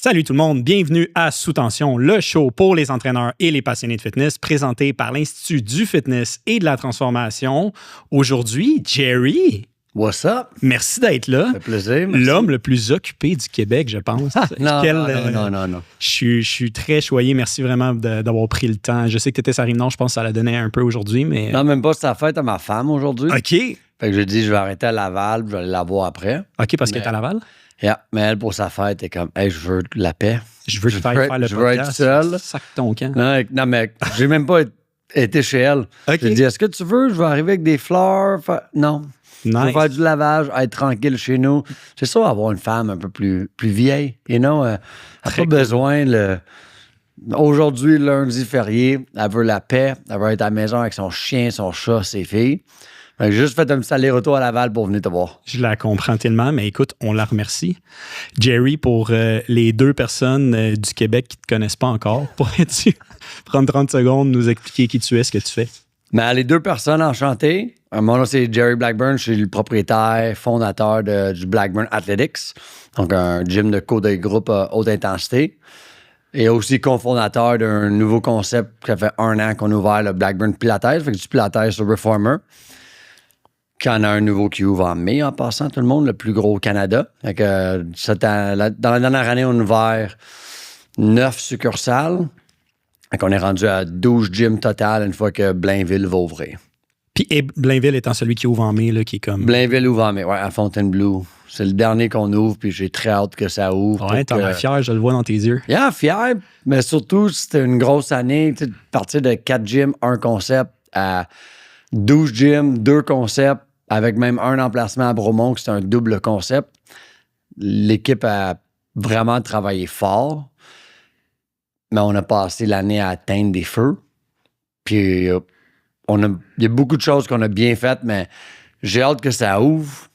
Salut tout le monde, bienvenue à Sous Tension, le show pour les entraîneurs et les passionnés de fitness, présenté par l'Institut du fitness et de la transformation. Aujourd'hui, Jerry. What's up? Merci d'être là. Ça fait plaisir. Merci. L'homme le plus occupé du Québec, je pense. Non. Je suis très choyé. Merci vraiment d'avoir pris le temps. Je sais que tu étais sur Rive-Nord, je pense que ça la donnait un peu aujourd'hui, mais... Non, même pas, c'est la fête à ma femme aujourd'hui. OK. Fait que j'ai dit, je vais arrêter à Laval, je vais aller la voir après. OK, parce que t'es à Laval? Yeah. Mais elle, pour sa fête, est comme, hey, je veux la paix. Je veux te faire le podcast. Je veux être seul. Sac ton camp. Non, mais j'ai même pas été chez elle. OK. J'ai dit, est-ce que tu veux? Je vais arriver avec des fleurs. Non. Nice. Je vais faire du lavage, être tranquille chez nous. C'est ça, avoir une femme un peu plus vieille. Elle n'a pas besoin. Aujourd'hui, lundi férié, elle veut la paix. Elle veut être à la maison avec son chien, son chat, ses filles. J'ai juste fait un petit aller-retour à Laval pour venir te voir. Je la comprends tellement, mais écoute, on la remercie. Jerry, pour les 2 personnes du Québec qui ne te connaissent pas encore, pourrais-tu prendre 30 secondes, nous expliquer qui tu es, ce que tu fais? Mais les 2 personnes enchantées. Mon nom, c'est Jerry Blackburn. Je suis le propriétaire, fondateur du Blackburn Athletics, donc un gym de co de groupe haute intensité. Et aussi cofondateur d'un nouveau concept qui fait 1 an qu'on a ouvert, le Blackburn Pilates. Fait que du Pilates sur Reformer. Qu'il y en a un nouveau qui ouvre en mai, en passant, tout le monde, le plus gros au Canada. Fait que, dans la dernière année, on a ouvert 9 succursales. Fait qu'on est rendu à 12 gyms total une fois que Blainville va ouvrir. Puis Blainville étant celui qui ouvre en mai, là, qui est comme... Blainville ouvre en mai, ouais, à Fontainebleau. C'est le dernier qu'on ouvre, puis j'ai très hâte que ça ouvre. Ouais, t'en es fier, je le vois dans tes yeux. Yeah, fier, mais surtout, c'était une grosse année. Tu sais, de partir de 4 gyms, 1 concept, à 12 gyms, 2 concepts, avec même un emplacement à Bromont, qui c'est un double concept. L'équipe a vraiment travaillé fort, mais on a passé l'année à atteindre des feux. Puis il y a beaucoup de choses qu'on a bien faites, mais j'ai hâte que ça ouvre.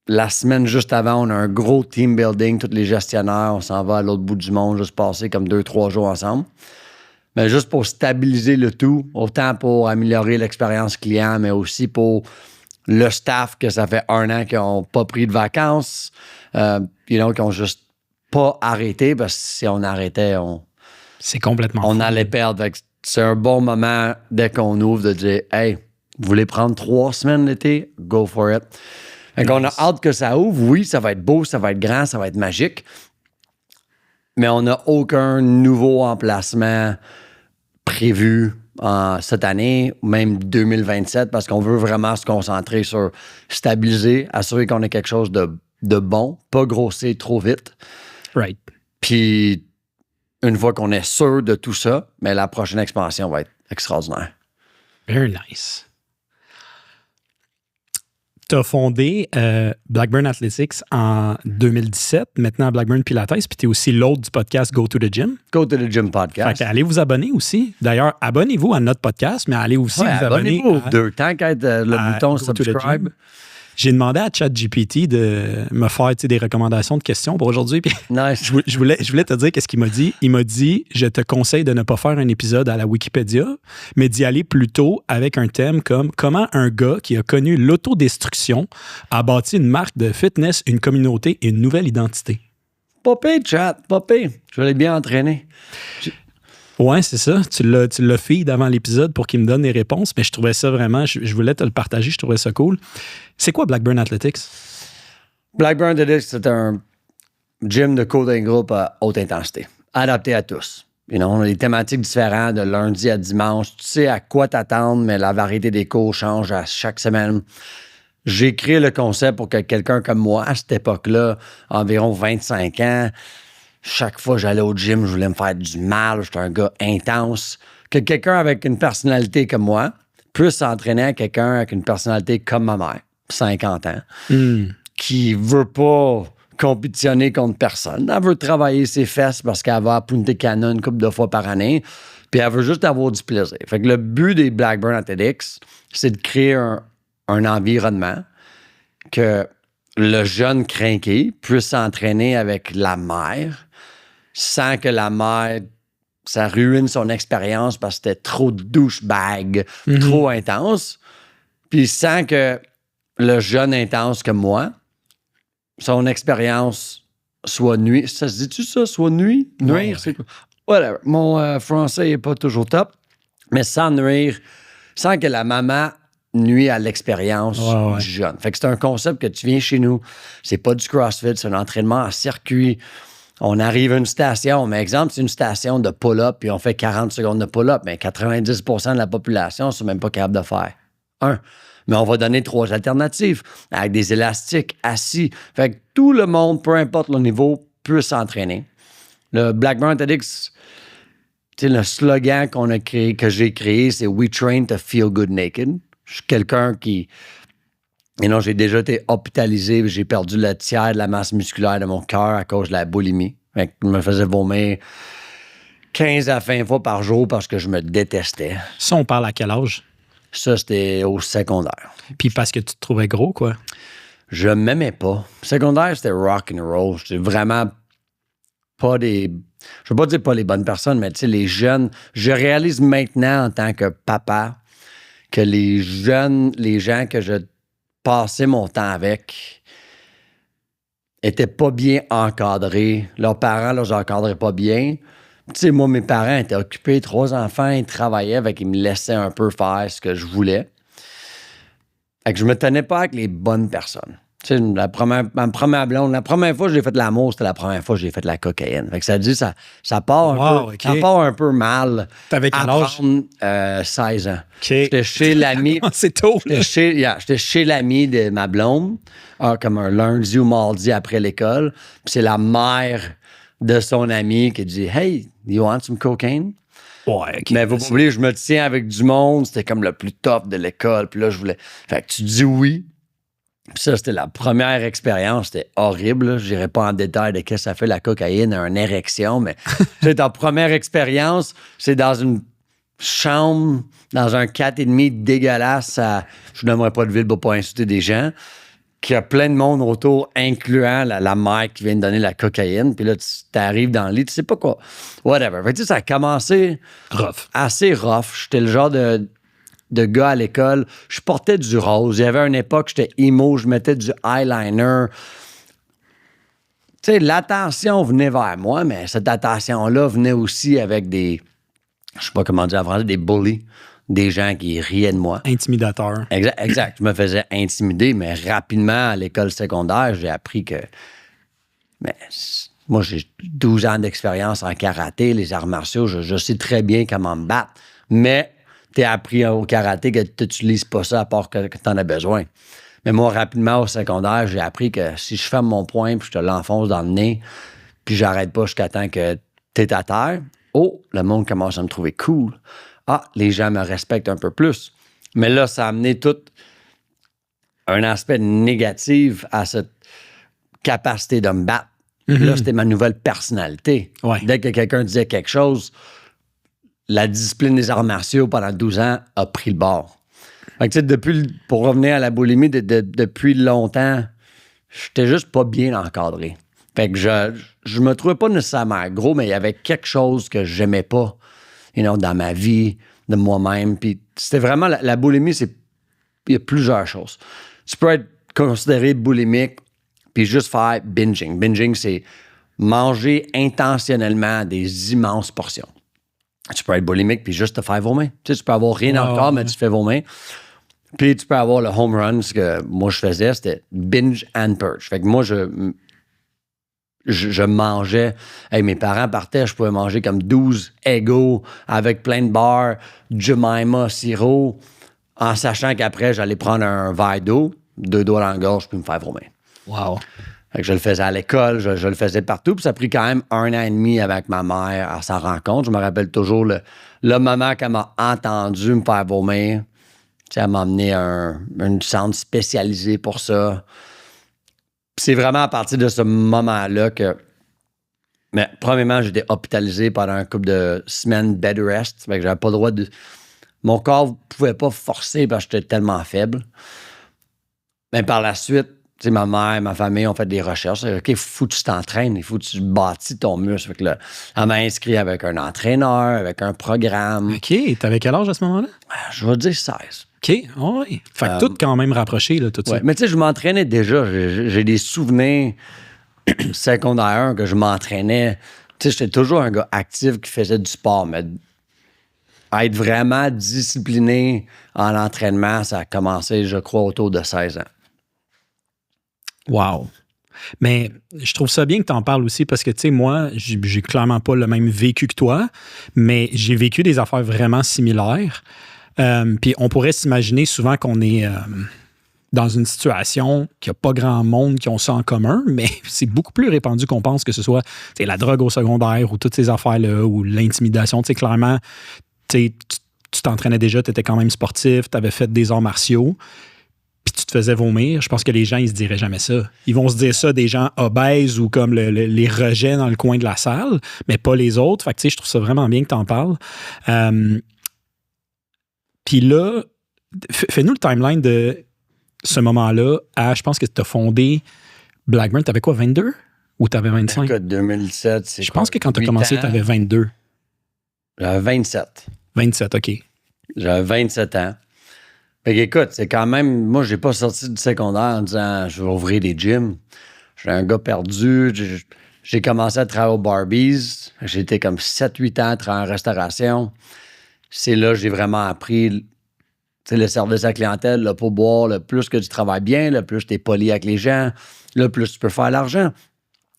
La semaine juste avant, on a un gros team building, tous les gestionnaires, on s'en va à l'autre bout du monde, juste passer comme 2-3 jours ensemble. Mais juste pour stabiliser le tout, autant pour améliorer l'expérience client, mais aussi pour le staff, que ça fait 1 an qu'ils n'ont pas pris de vacances, qui n'ont juste pas arrêté, parce que si on arrêtait, c'est complètement on fou. allait perdre. Fait que c'est un bon moment, dès qu'on ouvre, de dire « Hey, vous voulez prendre 3 semaines l'été? Go for it. » Fait qu'on a hâte que ça ouvre. Oui, ça va être beau, ça va être grand, ça va être magique. Mais on n'a aucun nouveau emplacement prévu cette année, même 2027, parce qu'on veut vraiment se concentrer sur stabiliser, assurer qu'on ait quelque chose de bon, pas grossir trop vite. Right. Puis, une fois qu'on est sûr de tout ça, mais la prochaine expansion va être extraordinaire. Very nice. Tu as fondé Blackburn Athletics en 2017, maintenant Blackburn Pilates, puis tu es aussi l'hôte du podcast Go to the Gym. Go to the Gym podcast. Fait allez vous abonner aussi. D'ailleurs, abonnez-vous à notre podcast, mais allez aussi vous abonner abonnez-vous aux 2. Tant qu'à être le bouton subscribe. J'ai demandé à ChatGPT de me faire des recommandations de questions pour aujourd'hui. Puis Nice. je voulais te dire qu'est-ce qu'il m'a dit. Il m'a dit, je te conseille de ne pas faire un épisode à la Wikipédia, mais d'y aller plutôt avec un thème comme comment un gars qui a connu l'autodestruction a bâti une marque de fitness, une communauté et une nouvelle identité. Pas pire, chat, pas pire. Je vais aller bien entraîner. Ouais, c'est ça. Tu l'as feed avant l'épisode pour qu'il me donne des réponses, mais je trouvais ça vraiment, je voulais te le partager, je trouvais ça cool. C'est quoi Blackburn Athletics? Blackburn Athletics, c'est un gym de coding groupe à haute intensité, adapté à tous. On a des thématiques différentes de lundi à dimanche. Tu sais à quoi t'attendre, mais la variété des cours change à chaque semaine. J'ai créé le concept pour que quelqu'un comme moi, à cette époque-là, environ 25 ans, chaque fois que j'allais au gym, je voulais me faire du mal. J'étais un gars intense. Que quelqu'un avec une personnalité comme moi puisse s'entraîner à quelqu'un avec une personnalité comme ma mère, 50 ans, qui veut pas compétitionner contre personne. Elle veut travailler ses fesses parce qu'elle va à Punta Cana une couple de fois par année, puis elle veut juste avoir du plaisir. Fait que le but des Blackburn Athletics, c'est de créer un environnement que le jeune crinqué puisse s'entraîner avec la mère sans que la mère, ça ruine son expérience parce que c'était trop douchebag, trop intense. Puis sans que le jeune intense comme moi, son expérience soit nuire. Ça se dit-tu ça? Soit nuire? Nuire, c'est quoi? Whatever. Mon français n'est pas toujours top, mais sans nuire, sans que la maman nuit à l'expérience du jeune. Fait que c'est un concept que tu viens chez nous, c'est pas du CrossFit, c'est un entraînement en circuit. On arrive à une station, mais exemple, c'est une station de pull-up, puis on fait 40 secondes de pull-up, mais 90% de la population ne sont même pas capables de faire. Mais on va donner 3 alternatives avec des élastiques assis. Fait que tout le monde, peu importe le niveau, peut s'entraîner. Le Blackburn TEDx, le slogan que j'ai créé, c'est We train to feel good naked. Je suis quelqu'un qui. Et non, j'ai déjà été hospitalisé, j'ai perdu le tiers de la masse musculaire de mon cœur à cause de la boulimie. Fait que je me faisais vomir 15 à 20 fois par jour parce que je me détestais. Ça, on parle à quel âge? Ça, c'était au secondaire. Puis parce que tu te trouvais gros, quoi? Je m'aimais pas. Secondaire, c'était rock and roll. J'étais vraiment pas des... Je veux pas dire pas les bonnes personnes, mais tu sais, les jeunes... Je réalise maintenant, en tant que papa, que les jeunes, les gens que je passais mon temps avec étaient pas bien encadrés. Leurs parents les encadraient pas bien. Tu sais, moi, mes parents étaient occupés, 3 enfants, ils travaillaient, fait qu'ils me laissaient un peu faire ce que je voulais. Fait que je me tenais pas avec les bonnes personnes. Tu sais, ma première blonde, la première fois que j'ai fait de l'amour, c'était la première fois que j'ai fait de la cocaïne. Fait que ça dit, ça part un peu mal. T'avais quel âge? 16 ans. Okay. J'étais chez l'ami. C'est tôt, là. J'étais chez l'ami de ma blonde, comme un lundi ou mardi après l'école. Puis c'est la mère de son ami qui dit « Hey, you want some cocaine? » Ouais, OK. Mais vous pas oublier, je me tiens avec du monde. C'était comme le plus top de l'école. Puis là, je voulais... Fait que tu dis oui. Puis ça, c'était la première expérience. C'était horrible. Je n'irai pas en détail de qu'est-ce que ça fait la cocaïne, une érection, mais c'est ta première expérience. C'est dans une chambre, dans un 4,5 dégueulasse. Je n'aimerais pas de ville pour pas insulter des gens. Qu'il y a plein de monde autour, incluant la mère qui vient de donner la cocaïne. Puis là, tu arrives dans le lit, tu sais pas quoi. Whatever. Fait que, tu sais, ça a commencé assez rough. J'étais le genre de gars à l'école. Je portais du rose. Il y avait une époque, j'étais emo, je mettais du eyeliner. Tu sais, l'attention venait vers moi, mais cette attention-là venait aussi avec des... Je sais pas comment dire en français, des bullies. Des gens qui riaient de moi. Intimidateur. Exact. Je me faisais intimider, mais rapidement, à l'école secondaire, j'ai appris que... Mais moi, j'ai 12 ans d'expérience en karaté, les arts martiaux. Je sais très bien comment me battre. Mais t'es appris au karaté que tu n'utilises pas ça à part que tu en as besoin. Mais moi, rapidement, au secondaire, j'ai appris que si je ferme mon poing puis je te l'enfonce dans le nez, puis j'arrête pas jusqu'à temps que t'es à terre, le monde commence à me trouver cool. Les gens me respectent un peu plus. Mais là, ça a amené tout un aspect négatif à cette capacité de me battre. Mm-hmm. Là, c'était ma nouvelle personnalité. Ouais. Dès que quelqu'un disait quelque chose, la discipline des arts martiaux pendant 12 ans a pris le bord. Fait que, pour revenir à la boulimie, depuis longtemps, j'étais juste pas bien encadré. Fait que je me trouvais pas nécessairement gros, mais il y avait quelque chose que j'aimais pas. Dans ma vie, de moi-même. Puis c'était vraiment... La boulimie, il y a plusieurs choses. Tu peux être considéré boulimique puis juste faire binging. Binging, c'est manger intentionnellement des immenses portions. Tu peux être boulimique puis juste te faire vomir. Tu sais, tu peux avoir rien dans le corps, mais tu te fais vomir. Puis tu peux avoir le home run. Ce que moi, je faisais, c'était binge and purge. Fait que moi, je mangeais. Mes parents partaient, je pouvais manger comme 12 Eggo avec plein de beurre, Jemima, sirop, en sachant qu'après, j'allais prendre un verre d'eau, 2 doigts dans la gorge, puis me faire vomir. Wow. Fait que je le faisais à l'école, je le faisais partout, puis ça a pris quand même 1 an et demi avec ma mère à sa rencontre. Je me rappelle toujours le moment qu'elle m'a entendu me faire vomir. Tu sais, elle m'a emmené une centre spécialisée pour ça. C'est vraiment à partir de ce moment-là que... Mais premièrement, j'étais hospitalisé pendant un couple de semaines bed rest. Fait que j'avais pas le droit de... Mon corps ne pouvait pas forcer parce que j'étais tellement faible. Mais par la suite, tu sais, ma mère, ma famille ont fait des recherches. OK, il faut que tu t'entraînes, il faut que tu bâtis ton muscle. Fait que là, elle m'a inscrit avec un entraîneur, avec un programme. OK, t'avais quel âge à ce moment-là? Je vais dire 16. OK, oui. Fait que tout quand même rapproché, là, tout ça. Mais tu sais, je m'entraînais déjà. J'ai des souvenirs secondaire 1 que je m'entraînais. Tu sais, j'étais toujours un gars actif qui faisait du sport, mais être vraiment discipliné en entraînement, ça a commencé, je crois, autour de 16 ans. Wow. Mais je trouve ça bien que tu en parles aussi parce que, tu sais, moi, j'ai clairement pas le même vécu que toi, mais j'ai vécu des affaires vraiment similaires. Puis on pourrait s'imaginer souvent qu'on est dans une situation qu'il n'y a pas grand monde qui ont ça en commun, mais c'est beaucoup plus répandu qu'on pense, que ce soit la drogue au secondaire ou toutes ces affaires-là, ou l'intimidation. Tu sais, clairement, tu t'entraînais déjà, tu étais quand même sportif, tu avais fait des arts martiaux, puis tu te faisais vomir. Je pense que les gens, ils se diraient jamais ça. Ils vont se dire ça des gens obèses ou comme les rejets dans le coin de la salle, mais pas les autres. Fait que, tu sais, je trouve ça vraiment bien que tu en parles. Puis là, fais-nous le timeline de ce moment-là à, je pense que tu as fondé Blackburn. Tu avais quoi, 22 ou tu avais 25? Écoute, 2007, c'est Je pense que quand tu as commencé, tu avais 22. J'avais 27. 27, OK. J'avais 27 ans. Fait qu'écoute, c'est quand même... Moi, j'ai pas sorti du secondaire en disant « Je vais ouvrir des gyms ». J'étais un gars perdu. J'ai commencé à travailler au Barbies. J'ai été comme 7-8 ans à travailler en restauration. C'est là que j'ai vraiment appris le service à la clientèle, le pourboire. Le plus que tu travailles bien, le plus tu es poli avec les gens, le plus tu peux faire l'argent.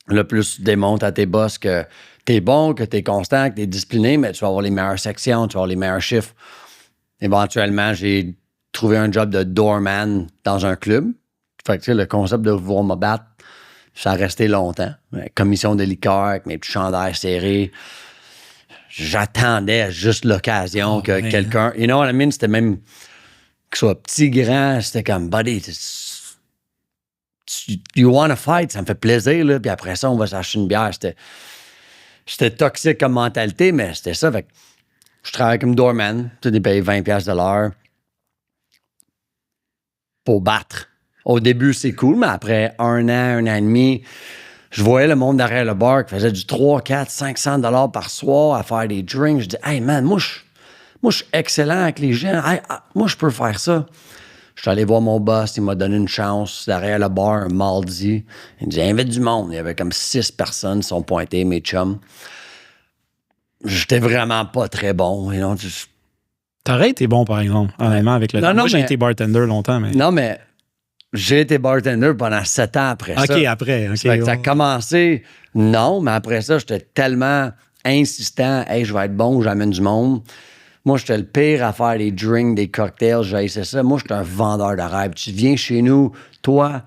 Le plus tu démontres à tes boss que tu es bon, que tu es constant, que tu es discipliné, mais tu vas avoir les meilleures sections, tu vas avoir les meilleurs chiffres. Éventuellement, j'ai trouvé un job de doorman dans un club. Fait que, le concept de pouvoir me battre, ça a resté longtemps. Commission de liqueur avec mes petits chandails serrés. J'attendais juste l'occasion que quelqu'un... You know what I mean? C'était même... Que ce soit petit, grand, c'était comme, buddy, you wanna fight? Ça me fait plaisir, là. Puis après ça, on va s'acheter une bière. C'était toxique comme mentalité, mais c'était ça. Fait que je travaillais comme doorman. Tu sais, payé 20$ de l'heure pour battre. Au début, c'est cool, mais après un an et demi, je voyais le monde derrière le bar qui faisait du 3, 4, 500$ par soir à faire des drinks. Je dis, hey man, moi, je suis excellent avec les gens. Hey, moi, je peux faire ça. Je suis allé voir mon boss, il m'a donné une chance derrière le bar un mardi. Il me dit, invite du monde. Il y avait comme 6 personnes qui sont pointées, mes chums. J'étais vraiment pas très bon. You know, T'aurais été bon, par exemple, honnêtement, avec le temps. Moi, j'ai été bartender longtemps, mais... Non, mais j'ai été bartender pendant 7 ans après ça. OK, après. OK. Ça a commencé, non, mais après ça, j'étais tellement insistant. Hey, je vais être bon, j'amène du monde. Moi, j'étais le pire à faire des drinks, des cocktails, j'haïssais ça. Moi, j'étais un vendeur de rêve. Tu viens chez nous, toi,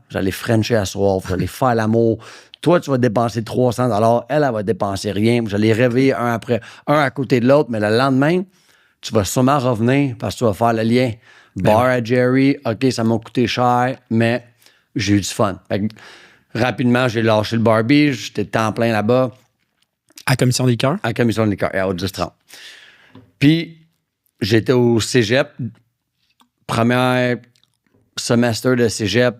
j'allais frencher à soir, j'allais faire l'amour. Toi, tu vas dépenser 300$, elle va dépenser rien. J'allais réveiller un à côté de l'autre, mais le lendemain, tu vas sûrement revenir parce que tu vas faire le lien. Bar à Jerry, OK, ça m'a coûté cher, mais j'ai eu du fun. Fait que, rapidement, j'ai lâché le Barbie, j'étais temps plein là-bas. À Commission des liqueurs? À Commission des liqueurs, à Haute-Distran. Puis, j'étais au cégep, premier semestre de cégep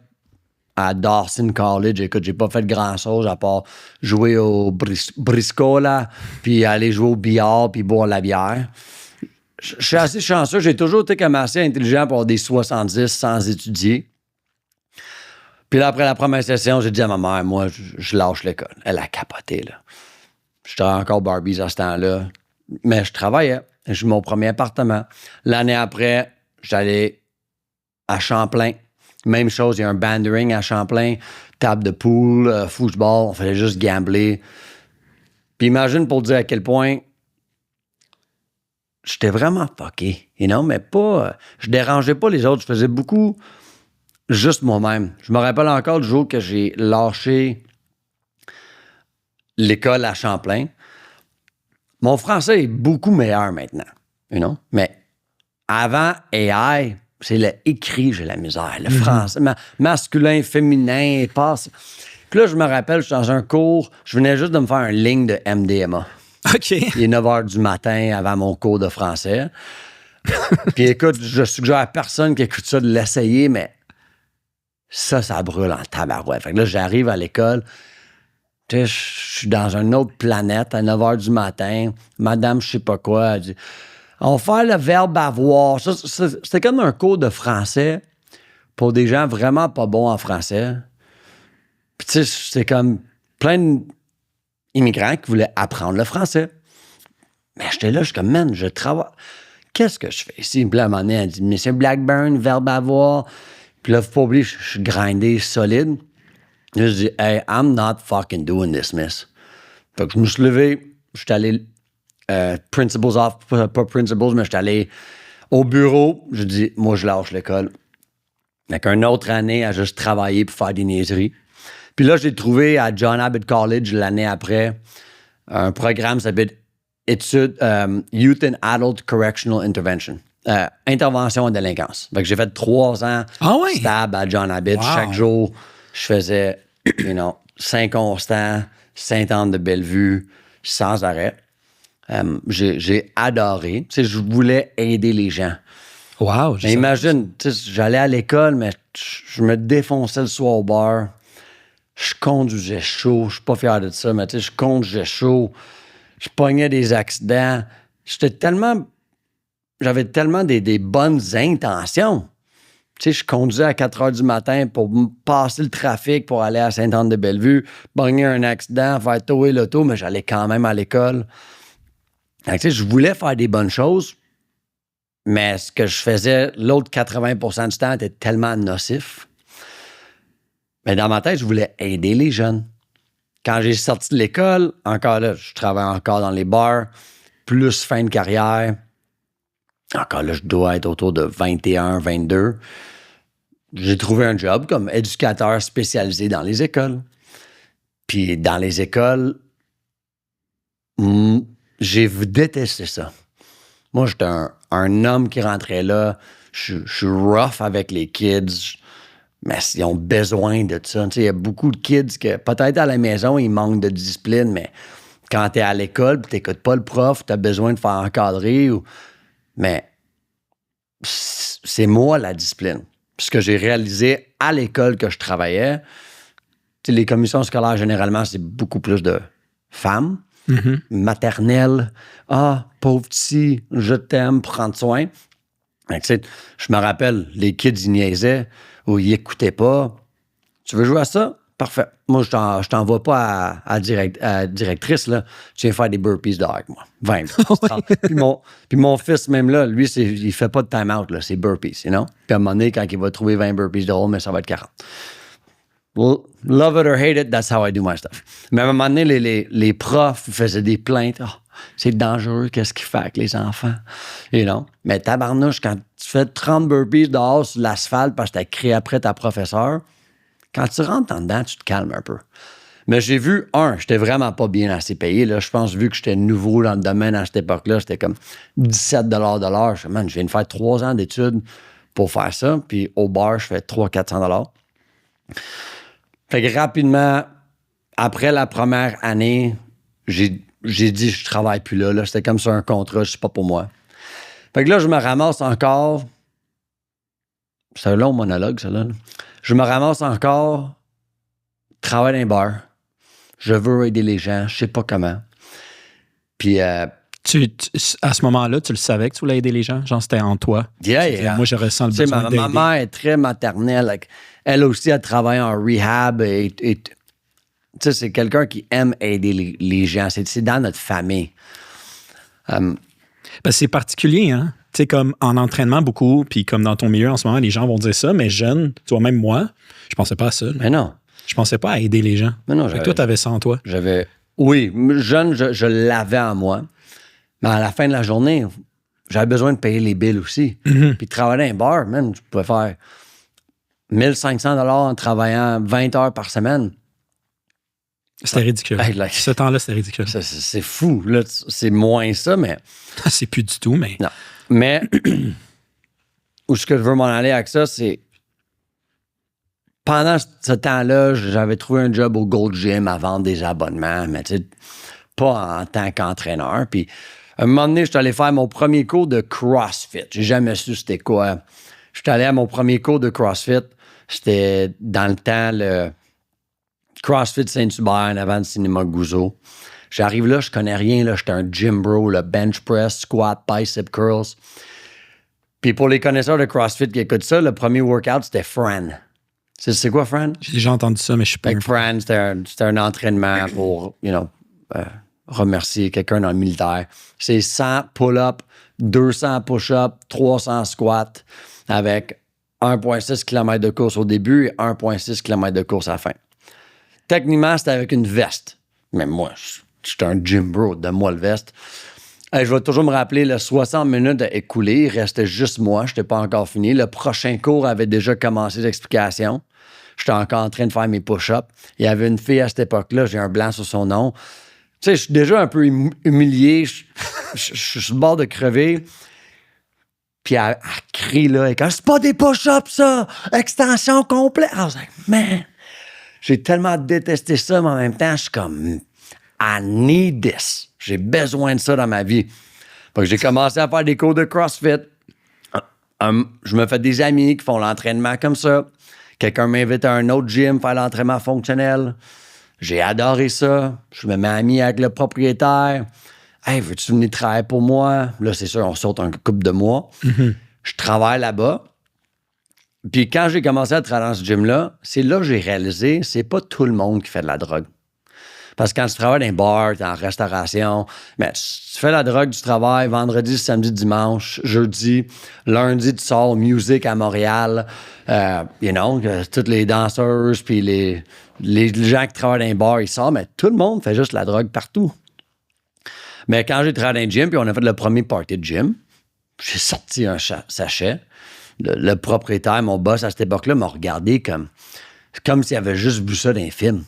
à Dawson College. Écoute, j'ai pas fait grand-chose à part jouer au briscola, puis aller jouer au billard, puis boire la bière. Je suis assez chanceux. J'ai toujours été comme assez intelligent pour avoir des 70 sans étudier. Puis là, après la première session, j'ai dit à ma mère, moi, je lâche l'école. Elle a capoté, là. J'étais encore Barbies à ce temps-là. Mais je travaillais. J'ai eu mon premier appartement. L'année après, j'allais à Champlain. Même chose, il y a un bandering à Champlain, table de pool, football, on faisait juste gambler. Puis imagine pour dire à quel point j'étais vraiment fucké, you know, mais pas... je dérangeais pas les autres, je faisais beaucoup juste moi-même. Je me rappelle encore du jour que j'ai lâché l'école à Champlain. Mon français est beaucoup meilleur maintenant, you know, mais avant AI, c'est le écrit, j'ai la misère. Le français, masculin, féminin, passe. Puis là, je me rappelle, je suis dans un cours, je venais juste de me faire un ligne de MDMA. OK. Il est 9h du matin avant mon cours de français. Puis écoute, je suggère à personne qui écoute ça de l'essayer, mais ça brûle en tabarouette. Fait que là, j'arrive à l'école, tu sais, je suis dans une autre planète à 9h du matin. Madame, je sais pas quoi, elle dit... On va faire le verbe avoir. C'était comme un cours de français pour des gens vraiment pas bons en français. Puis tu sais, c'est comme plein d'immigrants qui voulaient apprendre le français. Mais j'étais là, je suis comme, man, je travaille. Qu'est-ce que je fais ici? Puis là, à un moment donné, elle dit, Monsieur Blackburn, verbe avoir. Puis là, faut pas oublier, je suis grindé solide. Là, je dis, hey, I'm not fucking doing this, miss. Fait que je me suis levé, je suis allé, principals off, pas principals, mais je suis allé au bureau. Je dis, moi, je lâche l'école. Avec une autre année à juste travailler pour faire des niaiseries. Puis là, j'ai trouvé à John Abbott College l'année après un programme qui s'appelle Études Youth and Adult Correctional Intervention. Intervention en délinquance. Fait que j'ai fait 3 ans stable à John Abbott. Wow. Chaque jour, je faisais, Saint-Constant, Sainte-Anne-de-Bellevue, sans arrêt. J'ai adoré. Tu sais, je voulais aider les gens. Wow. Mais imagine, tu sais, j'allais à l'école, mais je me défonçais le soir au bar. Je conduisais chaud. Je suis pas fier de ça, mais tu sais, je conduisais chaud. Je pognais des accidents. J'avais tellement des bonnes intentions. Tu sais, je conduisais à 4 heures du matin pour passer le trafic pour aller à Sainte-Anne-de-Bellevue, pogner un accident, faire tower l'auto, mais j'allais quand même à l'école. Donc, tu sais, je voulais faire des bonnes choses, mais ce que je faisais, l'autre 80% du temps était tellement nocif. Mais dans ma tête, je voulais aider les jeunes. Quand j'ai sorti de l'école, encore là, je travaille encore dans les bars, plus fin de carrière. Encore là, je dois être autour de 21, 22. J'ai trouvé un job comme éducateur spécialisé dans les écoles. Puis dans les écoles, j'ai détesté ça. Moi, j'étais un homme qui rentrait là. Je suis rough avec les kids. Mais ils ont besoin de ça. Il y a beaucoup de kids que, peut-être à la maison, ils manquent de discipline, mais quand tu es à l'école et tu n'écoutes pas le prof, tu as besoin de faire encadrer. Mais c'est moi la discipline. Puis ce que j'ai réalisé à l'école que je travaillais, les commissions scolaires, généralement, c'est beaucoup plus de femmes, maternelles. Ah, pauvre petit, je t'aime, prendre soin. Je me rappelle, les kids, ils niaisaient ou ils n'écoutaient pas. Tu veux jouer à ça? Parfait. Moi, je t'envoie pas à directrice, là. Tu viens faire des burpees dehors avec moi. 20. 30. Puis mon fils, même là, lui, il fait pas de time-out, là. C'est burpees, you know? Puis à un moment donné, quand il va trouver 20 burpees drôles, mais ça va être 40. Well, love it or hate it, that's how I do my stuff. Mais à un moment donné, les profs faisaient des plaintes. Oh, c'est dangereux, qu'est-ce qu'il fait avec les enfants? You know? Mais tabarnouche, quand tu fais 30 burpees dehors sur l'asphalte parce que tu as crié après ta professeure, quand tu rentres en dedans, tu te calmes un peu. Mais j'ai vu, j'étais vraiment pas bien assez payé. Là. Je pense, vu que j'étais nouveau dans le domaine à cette époque-là, c'était comme 17 de l'heure. Je viens de faire 3 ans d'études pour faire ça. Puis au bar, je fais 300-400 $. Fait que rapidement, après la première année, j'ai dit, je travaille plus là. C'était comme ça un contrat, c'est pas pour moi. Fait que là, je me ramasse encore. C'est un long monologue, ça, là. Je me ramasse encore, travaille dans un bar. Je veux aider les gens, je sais pas comment. Puis... à ce moment-là, tu le savais que tu voulais aider les gens? Genre, c'était en toi? Yeah. Moi, je ressens le besoin d'aider. Ma mère est très maternelle. Elle aussi, elle travaille en rehab. Et tu sais, c'est quelqu'un qui aime aider les gens. C'est dans notre famille. C'est particulier, hein? Tu sais, comme en entraînement beaucoup, puis comme dans ton milieu en ce moment, les gens vont dire ça, mais jeune, tu vois, même moi, je pensais pas à ça. Mais non. Je pensais pas à aider les gens. Mais non, toi, t'avais ça en toi. Oui, jeune, je l'avais en moi. Mais à la fin de la journée, j'avais besoin de payer les billes aussi. Puis travailler dans un bar, man, je pouvais faire 1500 $ en travaillant 20 heures par semaine. C'était ridicule. Ce temps-là, c'était ridicule. C'est fou. Là, c'est moins ça, mais... c'est plus du tout, mais... Non. Mais où ce que je veux m'en aller avec ça, c'est... Pendant ce temps-là, j'avais trouvé un job au Gold Gym à vendre des abonnements, mais tu sais, pas en tant qu'entraîneur. Puis, à un moment donné, je suis allé faire mon premier cours de CrossFit. J'ai jamais su c'était quoi. Je suis allé à mon premier cours de CrossFit. C'était dans le temps, le CrossFit Saint-Hubert, en avant du cinéma Gouzeau. J'arrive là, je connais rien. Là, j'étais un gym bro, le bench press, squat, bicep curls. Puis pour les connaisseurs de CrossFit qui écoutent ça, le premier workout, c'était Fran. C'est quoi, Fran? J'ai déjà entendu ça, mais je suis pas... Fran, c'était un entraînement pour, remercier quelqu'un dans le militaire. C'est 100 pull-up, 200 push-up, 300 squats avec 1,6 km de course au début et 1,6 km de course à la fin. Techniquement, c'était avec une veste. Mais moi, j'étais un gym bro, donne-moi le veste. Je vais toujours me rappeler, le 60 minutes écoulées, il restait juste moi, je n'étais pas encore fini. Le prochain cours avait déjà commencé l'explication. J'étais encore en train de faire mes push-ups. Il y avait une fille à cette époque-là, j'ai un blanc sur son nom. Tu sais, je suis déjà un peu humilié, je suis sur le bord de crever. Puis elle crie là, et quand c'est pas des push-ups, ça! Extension complète! I was like, man! J'ai tellement détesté ça, mais en même temps, je suis comme, I need this. J'ai besoin de ça dans ma vie. Fait que j'ai commencé à faire des cours de CrossFit. Je me fais des amis qui font l'entraînement comme ça. Quelqu'un m'invite à un autre gym faire l'entraînement fonctionnel. J'ai adoré ça. Je me mets ami avec le propriétaire. Hey, veux-tu venir travailler pour moi? Là, c'est sûr, on saute un couple de mois. Mm-hmm. Je travaille là-bas. Puis quand j'ai commencé à travailler dans ce gym-là, c'est là que j'ai réalisé, c'est pas tout le monde qui fait de la drogue. Parce que quand tu travailles dans un bar, t'es en restauration, mais tu fais la drogue du travail vendredi, samedi, dimanche, jeudi, lundi, tu sors musique à Montréal, toutes les danseuses, puis les gens qui travaillent dans un bar, ils sortent, mais tout le monde fait juste la drogue partout. Mais quand j'ai travaillé dans un gym, puis on a fait le premier party de gym, j'ai sorti un sachet. Le propriétaire, mon boss à cette époque-là, m'a regardé comme s'il avait juste vu ça dans un film.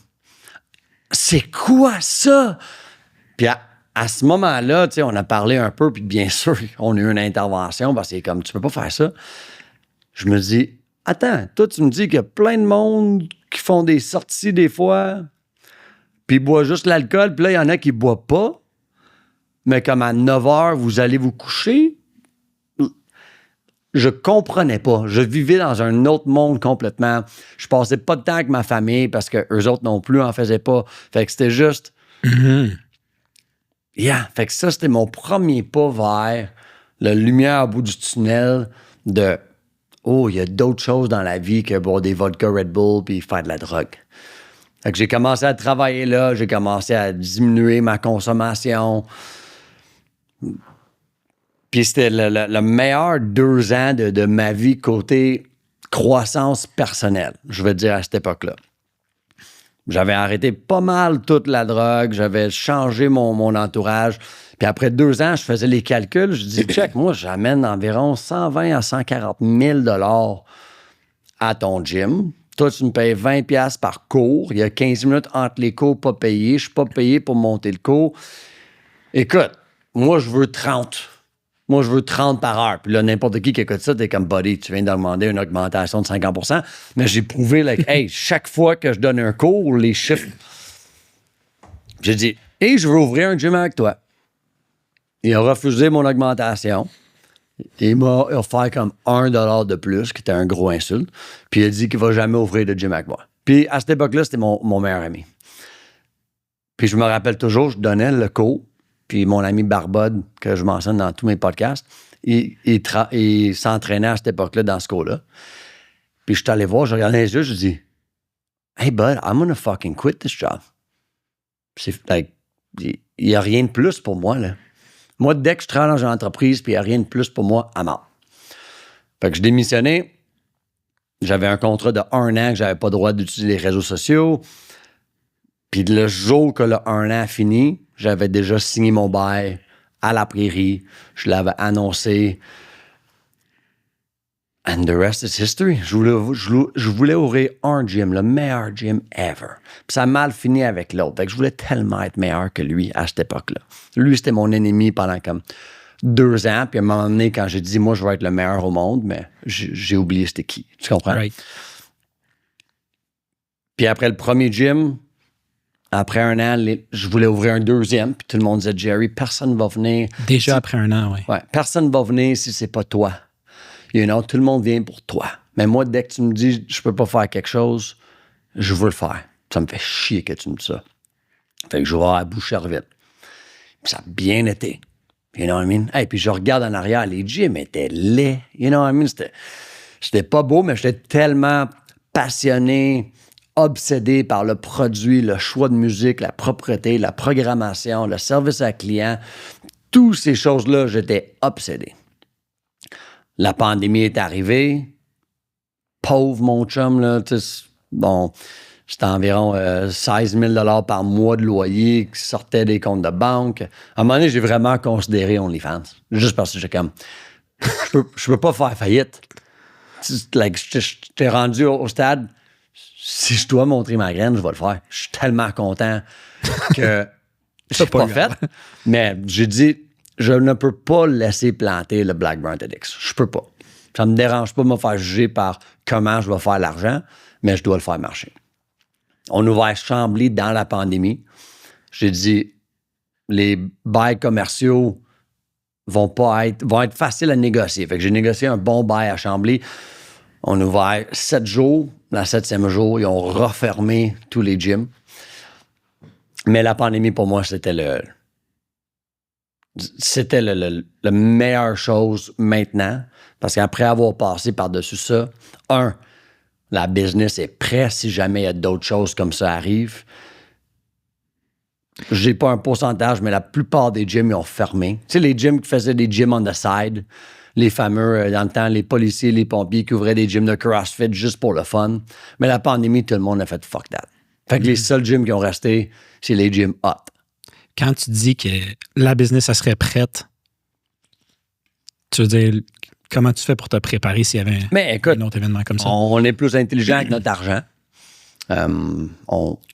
C'est quoi ça? Puis à ce moment-là, on a parlé un peu, puis bien sûr, on a eu une intervention, parce que c'est comme, tu peux pas faire ça. Je me dis, attends, toi, tu me dis qu'il y a plein de monde qui font des sorties des fois, puis ils boivent juste l'alcool, puis là, il y en a qui boivent pas, mais comme à 9 h, vous allez vous coucher. Je comprenais pas. Je vivais dans un autre monde complètement. Je passais pas de temps avec ma famille parce que eux autres non plus en faisaient pas. Fait que c'était juste... Yeah. Fait que ça, c'était mon premier pas vers la lumière au bout du tunnel de il y a d'autres choses dans la vie que boire des vodka Red Bull puis faire de la drogue. Fait que j'ai commencé à travailler là. J'ai commencé à diminuer ma consommation. Puis c'était le meilleur 2 ans de ma vie côté croissance personnelle, je veux dire, à cette époque-là. J'avais arrêté pas mal toute la drogue, j'avais changé mon entourage. Puis après 2 ans, je faisais les calculs, je dis, check, moi, j'amène environ 120 à 140 000 $ à ton gym. Toi, tu me payes 20 $ par cours. Il y a 15 minutes entre les cours pas payés. Je suis pas payé pour monter le cours. Écoute, moi, je veux 30. Moi, je veux 30 par heure. Puis là, n'importe qui écoute ça, t'es comme, buddy, tu viens de demander une augmentation de 50 %. Mais j'ai prouvé, hey, chaque fois que je donne un cours, les chiffres. J'ai dit, hey, je veux ouvrir un gym avec toi. Il a refusé mon augmentation. Il m'a offert comme $1 de plus, qui était un gros insulte. Puis il a dit qu'il va jamais ouvrir de gym avec moi. Puis à cette époque-là, c'était mon meilleur ami. Puis je me rappelle toujours, je donnais le cours. Puis mon ami Barbode, que je mentionne dans tous mes podcasts, il s'entraînait à cette époque-là dans ce cours-là. Puis je suis allé voir, je regardais les yeux, je dis, hey bud, I'm gonna fucking quit this job. Il n'y a rien de plus pour moi, là. Moi, dès que je travaille dans une entreprise, puis il n'y a rien de plus pour moi, à mort. Fait que je démissionnais. J'avais un contrat de 1 an que j'avais pas le droit d'utiliser les réseaux sociaux. Puis le jour que le 1 an a fini, j'avais déjà signé mon bail à la prairie. Je l'avais annoncé. And the rest is history. Je voulais ouvrir un gym, le meilleur gym ever. Puis ça a mal fini avec l'autre. Fait que je voulais tellement être meilleur que lui à cette époque-là. Lui, c'était mon ennemi pendant comme 2 ans. Puis à un moment donné, quand j'ai dit, moi, je vais être le meilleur au monde, mais j'ai oublié c'était qui. Tu comprends? Right. Puis après le premier gym, après 1 an, je voulais ouvrir un 2e, puis tout le monde disait, Jerry, personne ne va venir. Déjà après 1 an, oui. Ouais, personne ne va venir si c'est pas toi. Tout le monde vient pour toi. Mais moi, dès que tu me dis, je peux pas faire quelque chose, je veux le faire. Ça me fait chier que tu me dis ça. Fait que je vais à Boucherville. Puis ça a bien été. You know what I mean? Hey, puis je regarde en arrière, les gyms étaient laids. You know what I mean? C'était pas beau, mais j'étais tellement passionné, obsédé par le produit, le choix de musique, la propreté, la programmation, le service à client. Toutes ces choses-là, j'étais obsédé. La pandémie est arrivée. Pauvre mon chum, là, bon, c'était environ 16 000 par mois de loyer qui sortait des comptes de banque. À un moment donné, j'ai vraiment considéré OnlyFans. Juste parce que j'étais comme, je peux pas faire faillite. J'étais rendu au stade, si je dois montrer ma graine, je vais le faire. Je suis tellement content que je l'ai pas fait. Mais j'ai dit, je ne peux pas laisser planter le Black Burn TEDx. Je peux pas. Ça me dérange pas de me faire juger par comment je vais faire l'argent, mais je dois le faire marcher. On a ouvert Chambly dans la pandémie. J'ai dit, les bails commerciaux vont être faciles à négocier. Fait que j'ai négocié un bon bail à Chambly. On a ouvert 7 jours. Le 7e jour, ils ont refermé tous les gyms. Mais la pandémie, pour moi, c'était la meilleure chose maintenant. Parce qu'après avoir passé par-dessus ça, la business est prête si jamais il y a d'autres choses comme ça arrivent. J'ai pas un pourcentage, mais la plupart des gyms, ils ont fermé. Tu sais, les gyms qui faisaient des gyms on the side, les fameux, dans le temps, les policiers, les pompiers qui ouvraient des gyms de CrossFit juste pour le fun. Mais la pandémie, tout le monde a fait « fuck that ». Fait que les seuls gyms qui ont resté, c'est les gyms hot. Quand tu dis que la business, elle serait prête, tu veux dire, comment tu fais pour te préparer s'il y avait un autre événement comme ça? On est plus intelligent avec notre argent.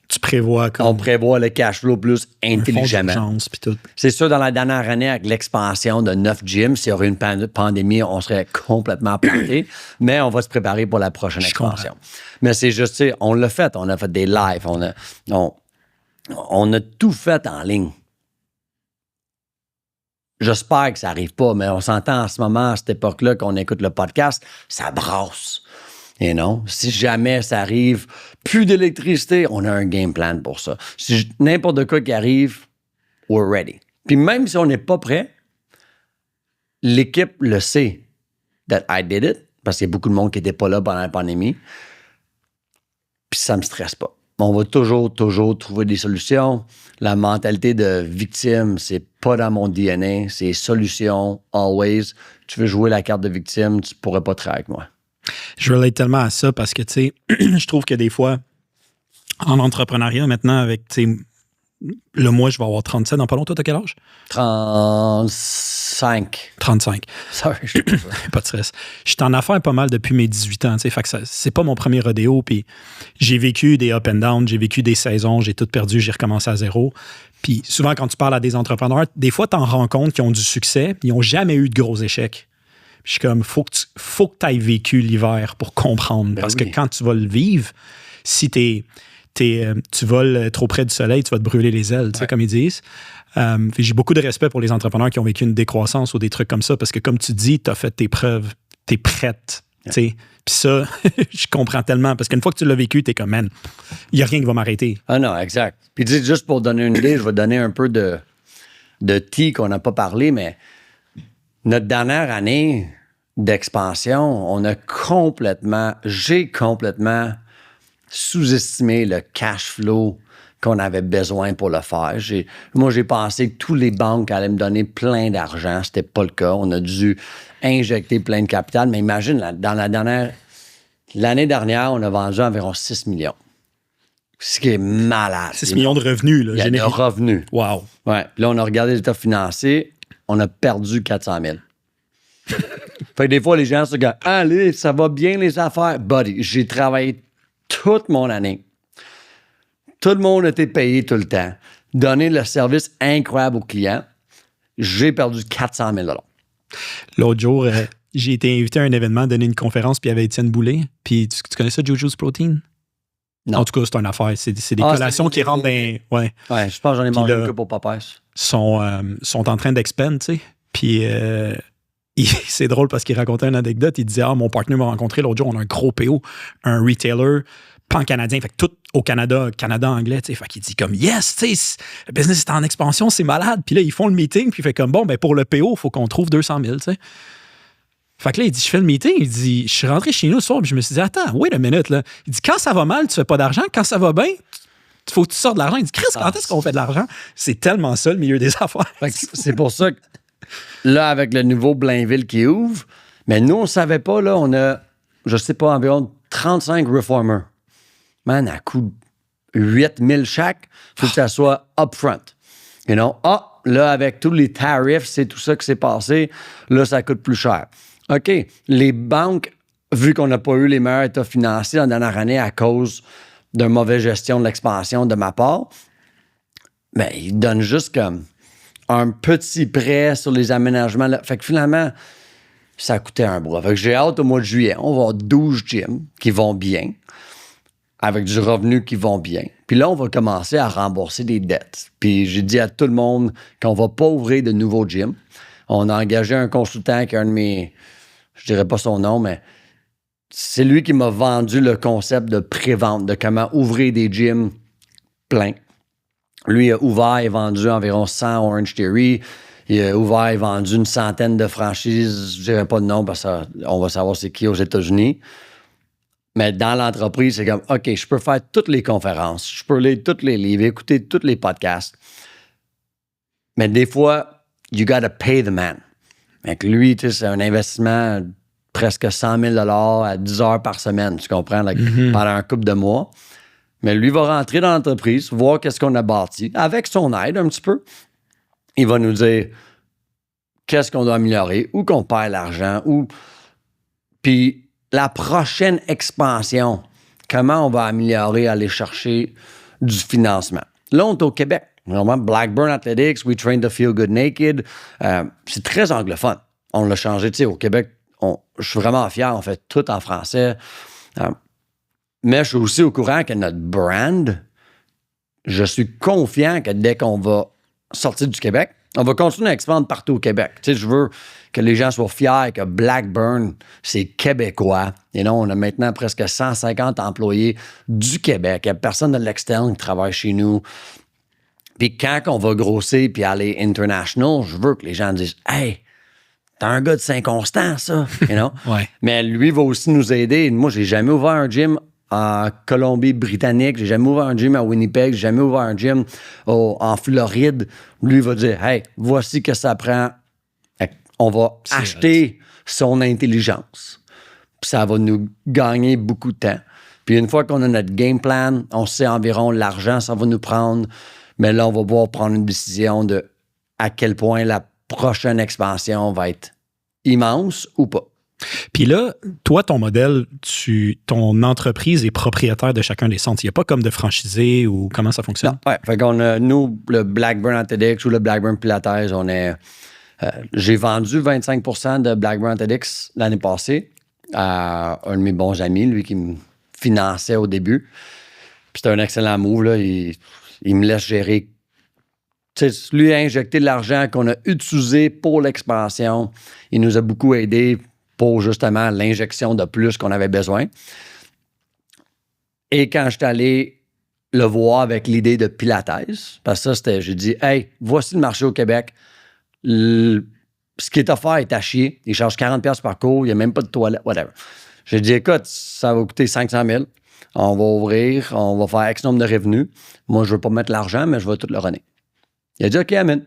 Tu prévois comme on prévoit le cash flow plus intelligemment. Tout. C'est sûr, dans la dernière année, avec l'expansion de 9 gyms, s'il y aurait une pandémie, on serait complètement planté. Mais on va se préparer pour la prochaine expansion. Mais c'est juste, on l'a fait. On a fait des lives. On a tout fait en ligne. J'espère que ça n'arrive pas, mais on s'entend en ce moment, à cette époque-là, qu'on écoute le podcast, ça brasse. Et non, si jamais ça arrive, plus d'électricité, on a un game plan pour ça. Si n'importe quoi qui arrive, we're ready. Puis même si on n'est pas prêt, l'équipe le sait that I did it, parce qu'il y a beaucoup de monde qui n'était pas là pendant la pandémie. Puis ça ne me stresse pas. On va toujours trouver des solutions. La mentalité de victime, c'est pas dans mon DNA. C'est solution, always. Tu veux jouer la carte de victime, tu pourrais pas travailler avec moi. Je relate tellement à ça parce que, tu sais, je trouve que des fois, en entrepreneuriat, maintenant, avec, tu sais, moi, je vais avoir 37 dans pas longtemps. T'as quel âge? 35. 35. Sorry, je sais pas. Pas de stress. Je suis en affaires pas mal depuis mes 18 ans, tu sais, fait que c'est pas mon premier rodéo, puis j'ai vécu des up and down, j'ai vécu des saisons, j'ai tout perdu, j'ai recommencé à zéro. Puis souvent, quand tu parles à des entrepreneurs, des fois, t'en rends compte qu'ils ont du succès, ils n'ont jamais eu de gros échecs. Je suis comme, faut que tu aies vécu l'hiver pour comprendre. Parce que quand tu vas le vivre, si tu voles trop près du soleil, tu vas te brûler les ailes, tu sais, comme ils disent. J'ai beaucoup de respect pour les entrepreneurs qui ont vécu une décroissance ou des trucs comme ça, parce que comme tu dis, tu as fait tes preuves, tu es prête. Puis ça, je comprends tellement, parce qu'une fois que tu l'as vécu, tu es comme, man, il n'y a rien qui va m'arrêter. Ah non, exact. Puis juste pour donner une idée, je vais donner un peu de tea qu'on n'a pas parlé, mais notre dernière année d'expansion, j'ai complètement sous-estimé le cash flow qu'on avait besoin pour le faire. Moi, j'ai pensé que tous les banques allaient me donner plein d'argent. C'était pas le cas. On a dû injecter plein de capital. Mais imagine, l'année dernière, on a vendu environ 6 millions. Ce qui est malade. 6 millions de revenus, là. Il y a de revenus. Wow. Ouais. Puis là, on a regardé l'état financier. On a perdu 400 000. Fait que des fois, les gens se disent « Allez, ça va bien les affaires. » Buddy, j'ai travaillé toute mon année. Tout le monde a été payé tout le temps. Donné le service incroyable aux clients. J'ai perdu 400 000 $. L'autre jour, j'ai été invité à un événement, donner une conférence, puis il y avait Étienne Boulay. Puis tu connais ça, Juju's Protein? Non. En tout cas, c'est une affaire. C'est des collations qui rentrent dans... Ouais, je pense que j'en ai mangé un peu pour Popeyes. Sont en train d'expand, tu sais. Puis c'est drôle parce qu'il racontait une anecdote. Il disait, mon partenaire m'a rencontré l'autre jour, on a un gros PO, un retailer pan-canadien, fait que tout au Canada anglais, tu sais. Fait qu'il dit comme, yes, tu sais, le business est en expansion, c'est malade. Puis là, ils font le meeting, puis il fait comme, bon, ben pour le PO, il faut qu'on trouve 200 000, tu sais. Fait que là, il dit, je fais le meeting. Il dit, je suis rentré chez nous le soir, puis je me suis dit, attends, wait a minute, là. Il dit, quand ça va mal, tu fais pas d'argent. Quand ça va bien, il faut que tu sortes de l'argent. Il dit, Chris, quand est-ce qu'on fait de l'argent? C'est tellement ça, le milieu des affaires. Fait que c'est pour ça que là, avec le nouveau Blainville qui ouvre, mais nous, on savait pas, là, on a, je sais pas, environ 35 reformers. Man, à coût de 8000 chaque, faut que ça soit upfront. You know? Là, avec tous les tarifs, c'est tout ça qui s'est passé, là, ça coûte plus cher. OK, les banques, vu qu'on n'a pas eu les meilleurs états financiers en dernière année à cause d'une mauvaise gestion de l'expansion de ma part, ben, ils donnent juste comme un petit prêt sur les aménagements. Là. Fait que finalement, ça coûtait un bras. Fait que j'ai hâte au mois de juillet. On va avoir 12 gyms qui vont bien, avec du revenu qui vont bien. Puis là, on va commencer à rembourser des dettes. Puis j'ai dit à tout le monde qu'on va pas ouvrir de nouveaux gyms. On a engagé un consultant qui est un de mes... Je dirais pas son nom, mais c'est lui qui m'a vendu le concept de pré-vente, de comment ouvrir des gyms pleins. Lui a ouvert et vendu environ 100 Orange Theory. Il a ouvert et vendu une centaine de franchises. Je dirais pas de nom parce qu'on va savoir c'est qui aux États-Unis. Mais dans l'entreprise, c'est comme, OK, je peux faire toutes les conférences, je peux lire tous les livres, écouter tous les podcasts. Mais des fois, you gotta pay the man. Fait que lui, tu sais, c'est un investissement de presque 100 000 $ à 10 heures par semaine, tu comprends, pendant un couple de mois. Mais lui va rentrer dans l'entreprise, voir qu'est-ce qu'on a bâti, avec son aide un petit peu. Il va nous dire qu'est-ce qu'on doit améliorer, où qu'on perd l'argent, où... Puis la prochaine expansion, comment on va améliorer, aller chercher du financement. Là, on est au Québec. Normalement, Blackburn Athletics, We Train to Feel Good Naked. C'est très anglophone. On l'a changé, tu sais, au Québec. Je suis vraiment fier, on fait tout en français. Mais je suis aussi au courant que notre brand, je suis confiant que dès qu'on va sortir du Québec, on va continuer à expandre partout au Québec. Tu sais, je veux que les gens soient fiers que Blackburn, c'est québécois. Et non, on a maintenant presque 150 employés du Québec. Il n'y a personne de l'externe qui travaille chez nous. Puis quand on va grossir puis aller international, je veux que les gens disent « Hey, t'es un gars de Saint-Constant, ça! » You know? Ouais. Mais lui va aussi nous aider. Moi, j'ai jamais ouvert un gym en Colombie-Britannique, j'ai jamais ouvert un gym à Winnipeg, j'ai jamais ouvert un gym en Floride. Lui va dire « Hey, voici que ça prend. » On va acheter son intelligence. Puis ça va nous gagner beaucoup de temps. Puis une fois qu'on a notre game plan, on sait environ l'argent ça va nous prendre. Mais là, on va pouvoir prendre une décision de à quel point la prochaine expansion va être immense ou pas. Puis là, toi, ton modèle, ton entreprise est propriétaire de chacun des centres. Il n'y a pas comme de franchisé ou comment ça fonctionne? Non, ouais. Fait qu'on a, nous, le Blackburn Athletics ou le Blackburn Pilates, on est... j'ai vendu 25% de Blackburn Athletics l'année passée à un de mes bons amis, lui qui me finançait au début. Puis c'était un excellent move, là. Il me laisse gérer. Tu sais, lui a injecté de l'argent qu'on a utilisé pour l'expansion. Il nous a beaucoup aidé pour justement l'injection de plus qu'on avait besoin. Et quand je suis allé le voir avec l'idée de Pilates, parce que ça, j'ai dit, hey, voici le marché au Québec. Ce qui est offert est à chier. Il charge 40$ par cours, il n'y a même pas de toilette, whatever. J'ai dit, écoute, ça va coûter 500 000. On va ouvrir, on va faire X nombre de revenus. Moi, je ne veux pas mettre l'argent, mais je vais tout le runner. Il a dit, OK, amen.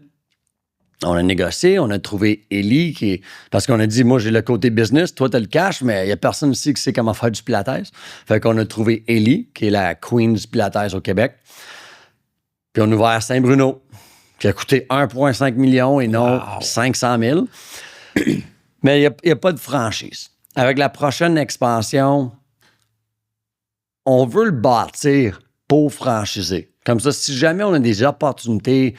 On a négocié, on a trouvé Ellie, parce qu'on a dit, moi, j'ai le côté business, toi, tu as le cash, mais il n'y a personne ici qui sait comment faire du Pilates. Fait qu'on a trouvé Ellie, qui est la queen du Pilates au Québec. Puis on a ouvert à Saint-Bruno, qui a coûté 1,5 million et non 500 000. Mais il n'y a pas de franchise. Avec la prochaine expansion, on veut le bâtir pour franchiser. Comme ça, si jamais on a des opportunités,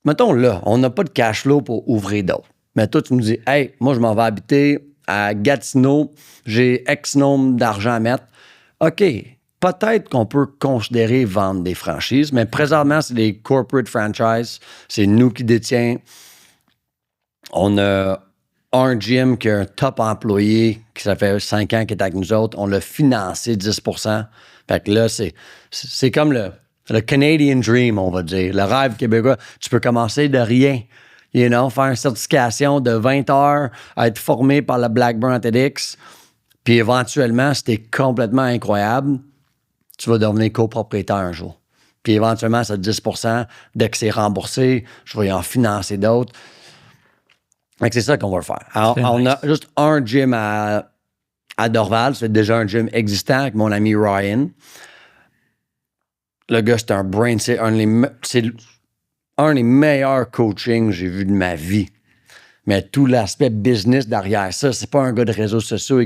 mettons là, on n'a pas de cash flow pour ouvrir d'autres. Mais toi, tu me dis, hey, moi, je m'en vais habiter à Gatineau, j'ai X nombre d'argent à mettre. OK, peut-être qu'on peut considérer vendre des franchises, mais présentement, c'est des corporate franchises. C'est nous qui détiens. On a un gym qui a un top employé qui ça fait 5 ans qu'il est avec nous autres. On l'a financé 10%. Fait que là, c'est comme le Canadian Dream, on va dire. Le rêve québécois. Tu peux commencer de rien. faire une certification de 20 heures, être formé par le Blackburn Athletics, puis éventuellement, si t'es complètement incroyable, tu vas devenir copropriétaire un jour. Puis éventuellement, c'est 10%. Dès que c'est remboursé, je vais en financer d'autres. Donc, c'est ça qu'on va faire. Alors, on a juste un gym à Dorval. C'est déjà un gym existant avec mon ami Ryan. Le gars, c'est un brain. C'est un des meilleurs coachings que j'ai vu de ma vie. Mais tout l'aspect business derrière ça, c'est pas un gars de réseaux sociaux.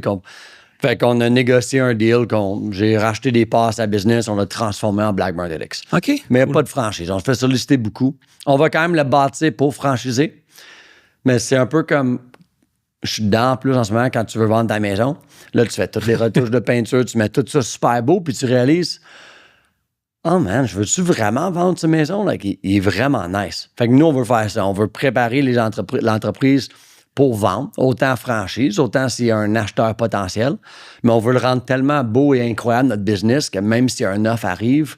Fait qu'on a négocié un deal. J'ai racheté des passes à business. On l'a transformé en Blackburn Athletics. OK. Mais pas de franchise. On se fait solliciter beaucoup. On va quand même le bâtir pour franchiser. Mais c'est un peu comme... Je suis dedans en plus en ce moment quand tu veux vendre ta maison. Là, tu fais toutes les retouches de peinture. Tu mets tout ça super beau. Puis tu réalises... Oh man, je veux-tu vraiment vendre cette maison? Là? Il est vraiment nice. Fait que nous, on veut faire ça. On veut préparer l'entreprise pour vendre, autant franchise, autant s'il y a un acheteur potentiel. Mais on veut le rendre tellement beau et incroyable, notre business, que même si un offre arrive,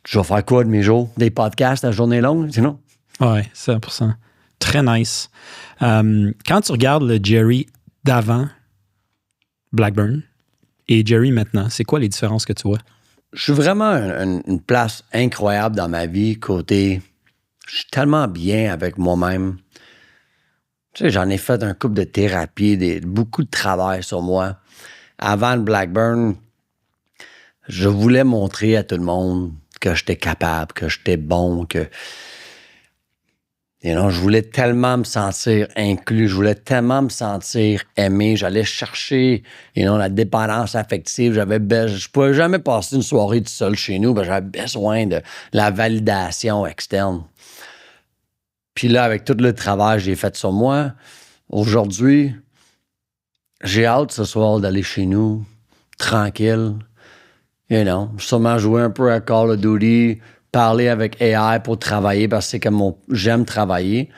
je vais faire quoi de mes jours? Des podcasts à journée longue, sinon? Oui, 100%. Très nice. Quand tu regardes le Jerry d'avant Blackburn et Jerry maintenant, c'est quoi les différences que tu vois? Je suis vraiment une place incroyable dans ma vie, côté... Je suis tellement bien avec moi-même. Tu sais, j'en ai fait un couple de thérapie, beaucoup de travail sur moi. Avant le Blackburn, je voulais montrer à tout le monde que j'étais capable, que j'étais bon, que... je voulais tellement me sentir inclus, je voulais tellement me sentir aimé. J'allais chercher la dépendance affective. Je pouvais jamais passer une soirée tout seul chez nous. J'avais besoin de la validation externe. Puis là, avec tout le travail que j'ai fait sur moi, aujourd'hui, j'ai hâte ce soir d'aller chez nous, tranquille. Sûrement jouer un peu à Call of Duty, parler avec AI pour travailler parce que c'est comme j'aime travailler.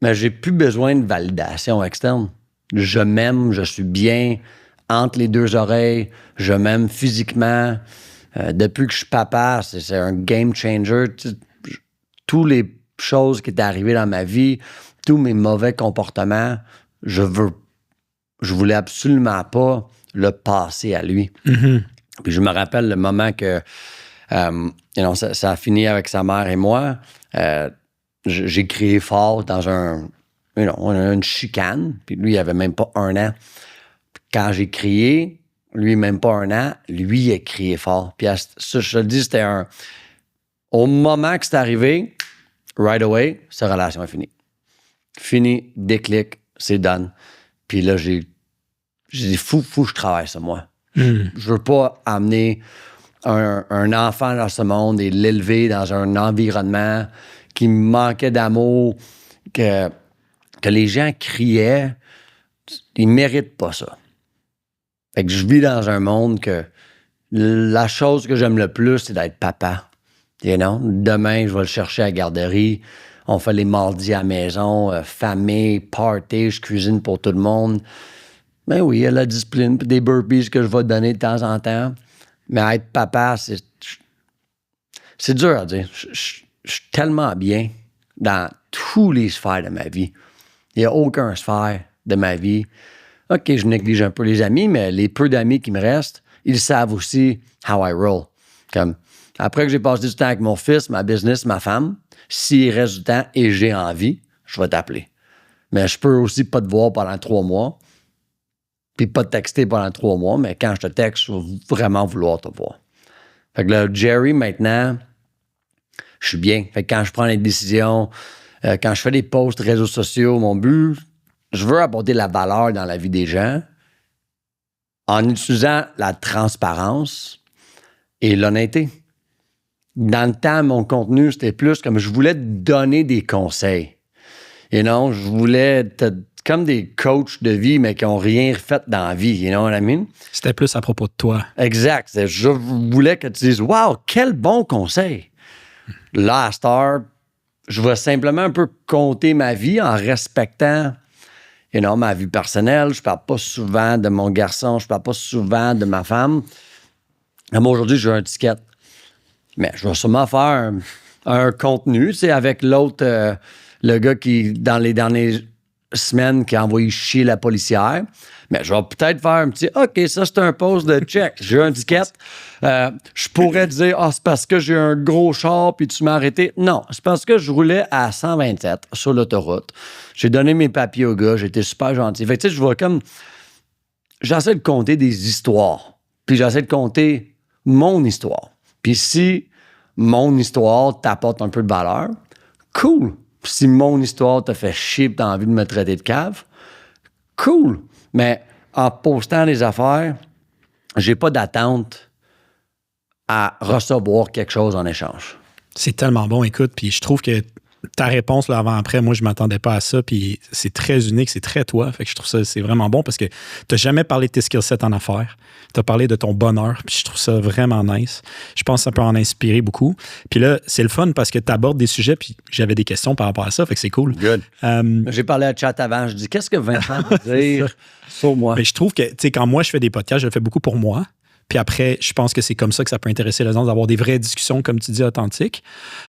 Mais j'ai plus besoin de validation externe. Je m'aime, je suis bien entre les deux oreilles, je m'aime physiquement. Depuis que je suis papa, c'est un game changer. Tous les choses qui étaient arrivées dans ma vie, tous mes mauvais comportements, je voulais absolument pas le passer à lui. Mm-hmm. Puis je me rappelle le moment que ça a fini avec sa mère et moi. J'ai crié fort dans on a une chicane, puis lui, il avait même pas 1 an. Quand j'ai crié, lui, même pas 1 an, lui, il a crié fort. Puis ça, je te le dis, c'était au moment que c'est arrivé, right away, cette relation est finie. Fini, déclic, c'est done. Puis là, j'ai dit, fou, je travaille sur moi. Je veux pas amener un enfant dans ce monde et l'élever dans un environnement qui me manquait d'amour, que les gens criaient. Ils méritent pas ça. Fait que je vis dans un monde que la chose que j'aime le plus, c'est d'être papa. Demain, je vais le chercher à la garderie. On fait les mardis à la maison, famille, party, je cuisine pour tout le monde. Ben oui, il y a la discipline, puis des burpees que je vais donner de temps en temps. Mais être papa, c'est dur à dire. Je suis tellement bien dans tous les sphères de ma vie. Il n'y a aucun sphère de ma vie. OK, je néglige un peu les amis, mais les peu d'amis qui me restent, ils savent aussi how I roll. Comme, après que j'ai passé du temps avec mon fils, ma business, ma femme, s'il reste du temps et j'ai envie, je vais t'appeler. Mais je peux aussi pas te voir pendant 3 mois, puis pas te texter pendant 3 mois, mais quand je te texte, je vais vraiment vouloir te voir. Fait que là, Jerry, maintenant, je suis bien. Fait que quand je prends les décisions, quand je fais des posts réseaux sociaux, mon but, je veux apporter la valeur dans la vie des gens en utilisant la transparence et l'honnêteté. Dans le temps, mon contenu, c'était plus comme je voulais te donner des conseils. Et non, je voulais comme des coachs de vie, mais qui n'ont rien fait dans la vie. You know what I mean? C'était plus à propos de toi. Exact. Je voulais que tu dises, wow, quel bon conseil. Là, à Star, je vais simplement un peu compter ma vie en respectant ma vie personnelle. Je parle pas souvent de mon garçon, je parle pas souvent de ma femme. Moi, aujourd'hui, j'ai un ticket. Mais je vais sûrement faire un contenu, c'est avec l'autre, le gars qui, dans les dernières semaines, qui a envoyé chier la policière. Mais je vais peut-être faire un petit OK, ça c'est un post de check. J'ai eu un ticket. Je pourrais dire c'est parce que j'ai un gros char puis tu m'as arrêté. Non, c'est parce que je roulais à 127 sur l'autoroute. J'ai donné mes papiers au gars, j'étais super gentil. Fait que tu sais, je vois comme. J'essaie de compter des histoires. Puis j'essaie de compter mon histoire. Puis si mon histoire t'apporte un peu de valeur, cool. Puis si mon histoire te fait chier et t'as envie de me traiter de cave, cool. Mais en postant des affaires, j'ai pas d'attente à recevoir quelque chose en échange. C'est tellement bon, écoute, puis je trouve que ta réponse là, avant-après, moi, je m'attendais pas à ça, puis c'est très unique, c'est très toi. Fait que je trouve ça, c'est vraiment bon parce que t'as jamais parlé de tes skillsets en affaires. T'as parlé de ton bonheur, puis je trouve ça vraiment nice. Je pense que ça peut en inspirer beaucoup. Puis là, c'est le fun parce que t'abordes des sujets, puis j'avais des questions par rapport à ça, fait que c'est cool. Good. J'ai parlé à Chat avant, je dis, qu'est-ce que Vincent veut dire sur moi? Mais je trouve que, tu sais, quand moi, je fais des podcasts, je le fais beaucoup pour moi. Puis après, je pense que c'est comme ça que ça peut intéresser les gens d'avoir des vraies discussions, comme tu dis, authentiques.